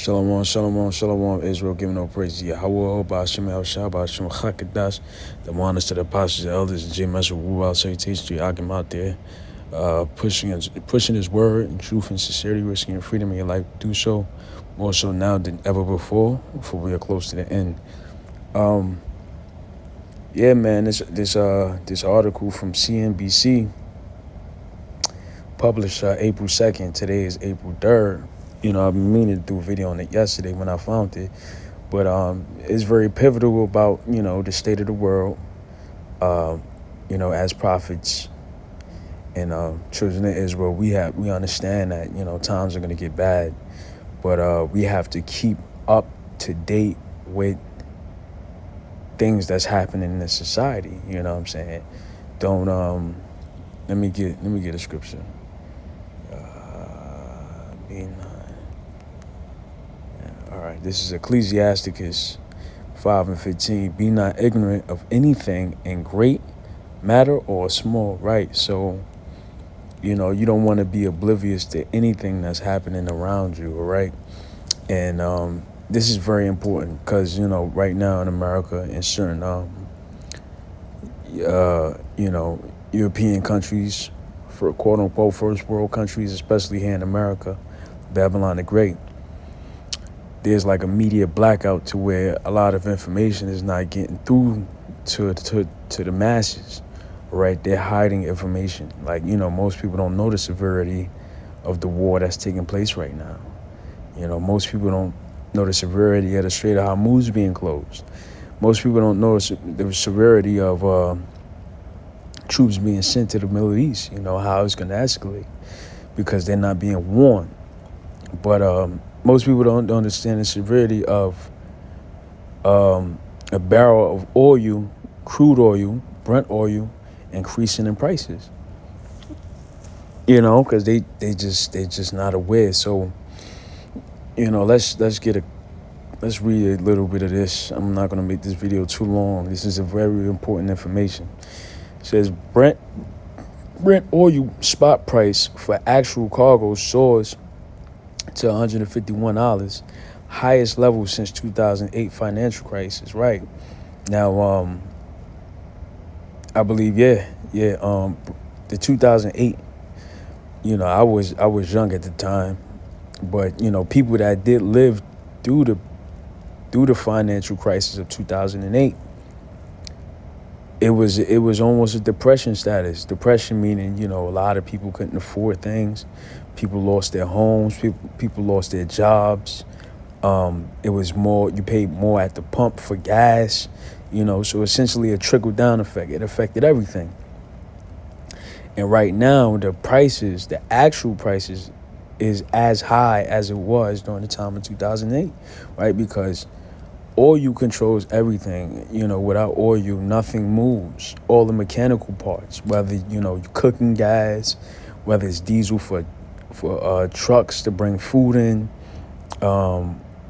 Shalom, shalom, shalom, Israel, giving no praise to Yahweh, Ba'ashem El Shah, Ba'ashem Chakadash, the honors to the apostles, the elders, and J. Wu, I'll say, teach to Yakim out there, pushing his word in truth and sincerity, risking your freedom in your life to do so, more so now than ever before, for we are close to the end. Yeah, man, this article from CNBC, published April 2nd, today is April 3rd. I've been meaning to do a video on it yesterday when I found it. But it's very pivotal about, the state of the world, as prophets and children of Israel. We understand that, times are going to get bad. But we have to keep up to date with things that's happening in the society. You know what I'm saying? Don't, let me get a scripture. All right, this is Ecclesiasticus 5:15. Be not ignorant of anything in great matter or small, right? So, you don't want to be oblivious to anything that's happening around you, all right? And this is very important because, right now in America, in certain, European countries, for quote unquote first world countries, especially here in America, Babylon the Great, there's like a media blackout to where a lot of information is not getting through to the masses, right? They're hiding information. Like, most people don't know the severity of the war that's taking place right now. Most people don't know the severity of the Strait of Hormuz being closed. Most people don't know the severity of troops being sent to the Middle East, how it's going to escalate because they're not being warned. But most people don't understand the severity of a barrel of oil, crude oil, Brent oil, increasing in prices. Because they just not aware. So, let's read a little bit of this. I'm not gonna make this video too long. This is a very important information. It says Brent oil spot price for actual cargo soars to $151, highest level since 2008 financial crisis. Right now, I believe, the 2008. I was young at the time, but people that did live through the financial crisis of 2008. It was almost a depression status. Depression meaning, a lot of people couldn't afford things. People lost their homes. People lost their jobs. It was more, you paid more at the pump for gas, so essentially a trickle-down effect. It affected everything. And right now, the actual prices is as high as it was during the time of 2008, right? Because oil controls everything. Without oil, nothing moves. All the mechanical parts, whether, you're cooking gas, whether it's diesel for trucks to bring food in,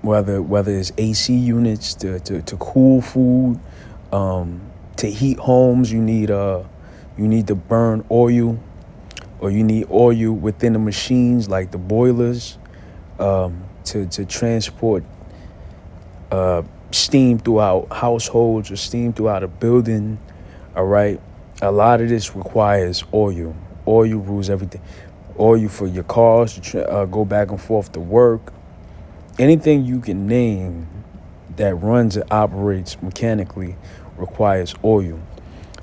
whether it's AC units to cool food, to heat homes, you need to burn oil, or you need oil within the machines like the boilers, to transport steam throughout households or steam throughout a building. All right, a lot of this requires oil. Oil rules everything. Oil for your cars to go back and forth to work. Anything you can name that runs and operates mechanically requires oil.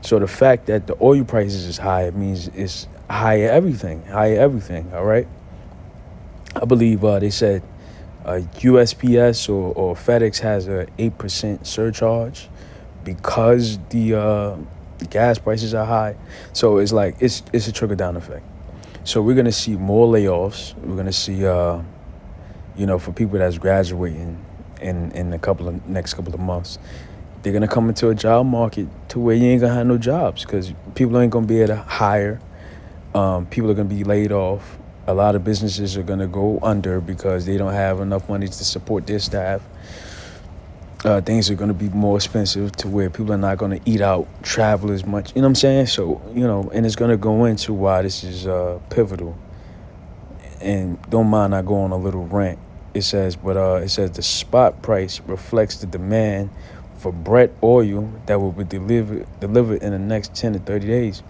So the fact that the oil prices is high, it means it's higher everything. All right. I believe they said USPS or FedEx has a 8% surcharge because the gas prices are high. So it's like it's a trickle down effect. So we're gonna see more layoffs. We're gonna see for people that's graduating in the next couple of months, they're gonna come into a job market to where you ain't gonna have no jobs because people ain't gonna be able to hire. People are gonna be laid off. A lot of businesses are gonna go under because they don't have enough money to support their staff. Things are gonna be more expensive to where people are not gonna eat out, travel as much. You know what I'm saying? So, and it's gonna go into why this is pivotal. And don't mind I go on a little rant. it says the spot price reflects the demand for Brent oil that will be delivered in the next 10 to 30 days.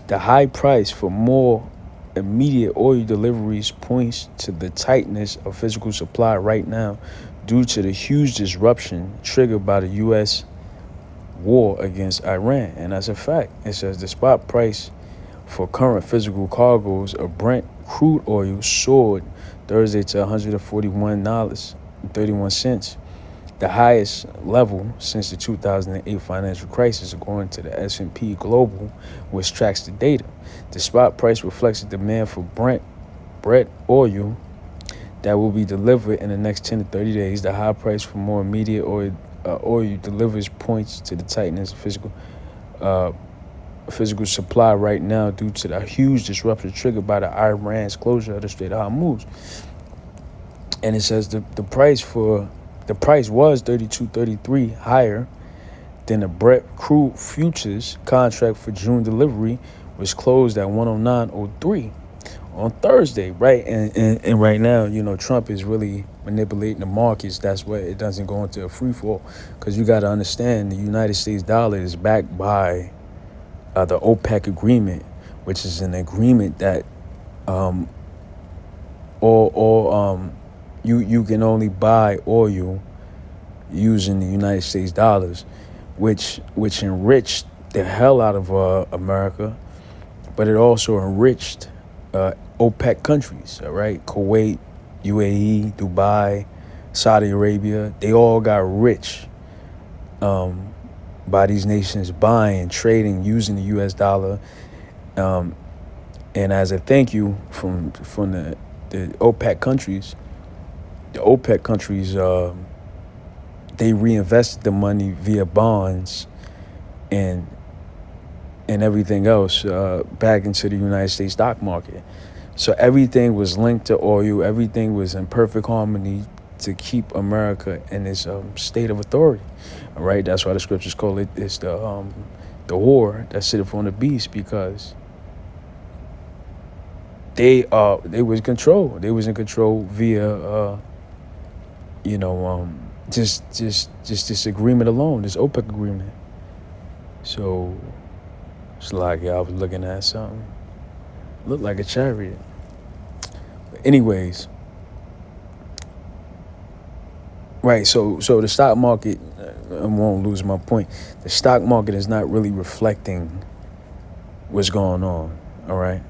The high price for more immediate oil deliveries points to the tightness of physical supply right now due to the huge disruption triggered by the U.S. war against Iran. And that's a fact. It says the spot price for current physical cargoes of Brent crude oil soared Thursday to $141.31, the highest level since the 2008 financial crisis, according to the S&P Global, which tracks the data. The spot price reflects the demand for Brent oil that will be delivered in the next 10 to 30 days. The high price for more immediate oil delivers points to the tightness of physical supply right now due to the huge disruption triggered by the Iran's closure of the Strait of Hormuz. And it says the price was $32.33 higher than the Brent crude futures contract for June delivery, which closed at 109.03 on Thursday, right? And right now, Trump is really manipulating the markets. That's why it doesn't go into a free fall, because you got to understand the United States dollar is backed by the OPEC agreement, which is an agreement that you can only buy oil using the United States dollars, which enriched the hell out of America, but it also enriched OPEC countries, all right? Kuwait, UAE, Dubai, Saudi Arabia, they all got rich by these nations buying, trading, using the U.S. dollar. And as a thank you from the OPEC countries, they reinvested the money via bonds and everything else back into the United States stock market. So everything was linked to oil. Everything was in perfect harmony to keep America in this state of authority. All right, that's why the scriptures call it it's the whore that sitteth on the beast, because they was control. They was in control via just this agreement alone, this OPEC agreement. So it's like I was looking at something, looked like a chariot. But anyways, right. So the stock market, I won't lose my point. The stock market is not really reflecting what's going on. All right,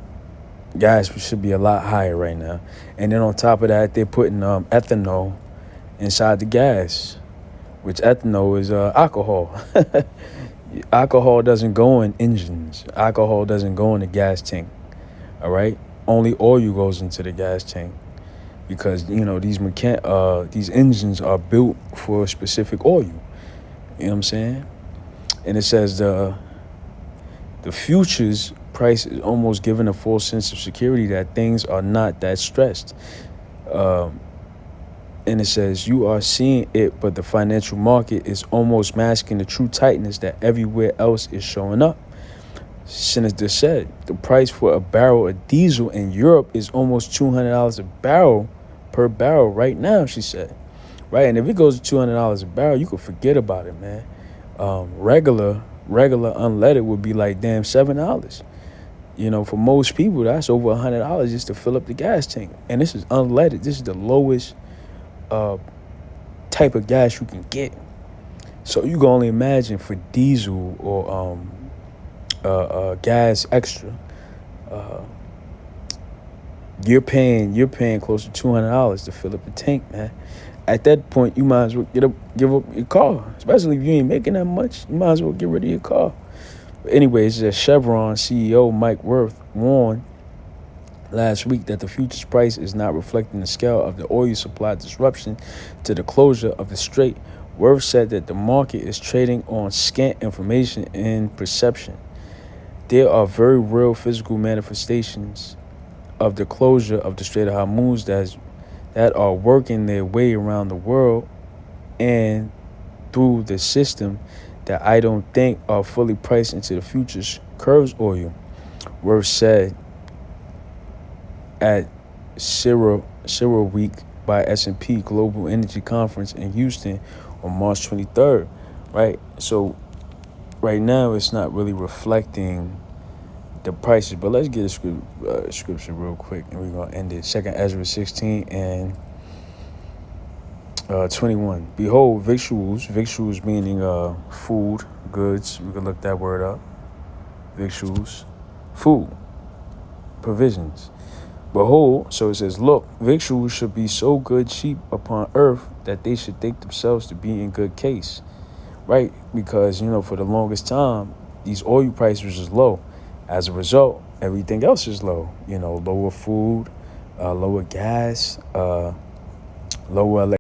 gas should be a lot higher right now, and then on top of that, they're putting ethanol inside the gas, which ethanol is alcohol. Alcohol doesn't go in engines. Alcohol doesn't go in the gas tank. All right, only oil goes into the gas tank, because these engines are built for a specific oil. You know what I'm saying? And it says the futures price is almost giving a false sense of security that things are not that stressed. And it says you are seeing it, but the financial market is almost masking the true tightness that everywhere else is showing up. Senator said the price for a barrel of diesel in Europe is almost $200 per barrel right now, she said. Right, and if it goes to $200 a barrel, you could forget about it, man. Regular unleaded would be like damn $7. For most people, that's over $100 just to fill up the gas tank. And this is unleaded. This is the lowest type of gas you can get. So you can only imagine for diesel or gas extra, you're paying close to $200 to fill up the tank, man. At that point, you might as well give up your car, especially if you ain't making that much. You might as well get rid of your car. But anyways, Chevron CEO Mike Wirth warned last week that the futures price is not reflecting the scale of the oil supply disruption to the closure of the strait. Wirth said that the market is trading on scant information and perception. There are very real physical manifestations of the closure of the Strait of Hormuz that are working their way around the world and through the system that I don't think are fully priced into the futures curves oil. Wirth said at CERAWeek by S&P Global Energy Conference in Houston on March 23rd, right? So right now it's not really reflecting the prices, but let's get a scripture real quick, and we're gonna end it. 2nd Ezra 16 and 21. Behold, victuals meaning food, goods. We can look that word up. Victuals, food, provisions. Behold, so it says, look, victuals should be so good cheap upon earth that they should think themselves to be in good case, right? Because, for the longest time, these oil prices is low. As a result, everything else is low. Lower food, lower gas, lower